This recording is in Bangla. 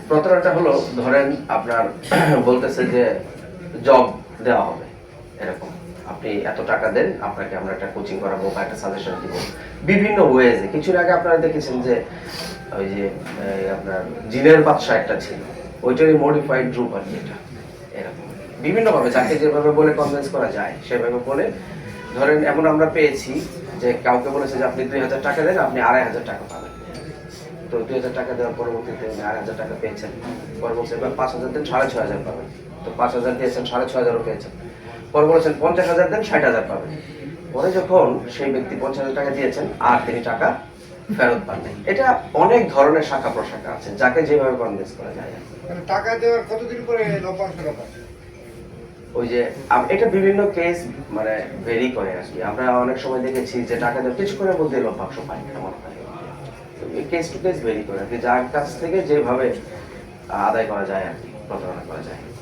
প্রতারণাটা হলো ধরেন আপনার বলতেছে যে জব দেওয়া হবে এরকম, আপনি এত টাকা দেন, আপনাকে আমরা একটা কোচিং করাবো বা একটা সাজেশন দিব বিভিন্ন ওয়েজে। কিছুর আগে আপনারা দেখেছেন যে ওই যে আপনার জিনের বাদশা একটা ছিল, ওইটারই মডিফাইড রূপ আর কি এটা। এরকম বিভিন্নভাবে যাকে যেভাবে বলে কনভিন্স করা যায় সেভাবে বলে। ধরেন এমন আমরা পেয়েছি যে কাউকে বলেছে যে আপনি 2,000 টাকা দেন, আপনি 2,500 টাকা পাবেন। তো 2,000 টাকা দেওয়ার পরবর্তীতে উনি 2,500 টাকা পেয়েছেন। পরে বলছেন এবার 5,000 দেন, 6,500 পাবেন। তো 5,000 দিয়েছেন, 6,500 পেয়েছেন। পরে বলেছেন 50,000 দেন, 60,000 পাবেন। পরে যখন সেই ব্যক্তি 50,000 টাকা দিয়েছেন আর তিনি টাকা ফেরত পান নাই। এটা অনেক ধরনের শাখা প্রশাখা আছে যাকে যেভাবে কনভিন্স করা যায়। মানে টাকা দেওয়ার কতদিন পরে লভ্যাংশটা পায়? ওই যে এটা বিভিন্ন কেস মানে ভেরি করে আর কি। আমরা অনেক সময় দেখেছি যে টাকা দেওয়ার কিছুক্ষণের মধ্যে লভ্যাংশ পাই এমন হয়। কেস টু কেস ভেরি করে আর কি, যার কাছ থেকে যেভাবে আদায় করা যায় আর কি, প্রতারণা করা যায়।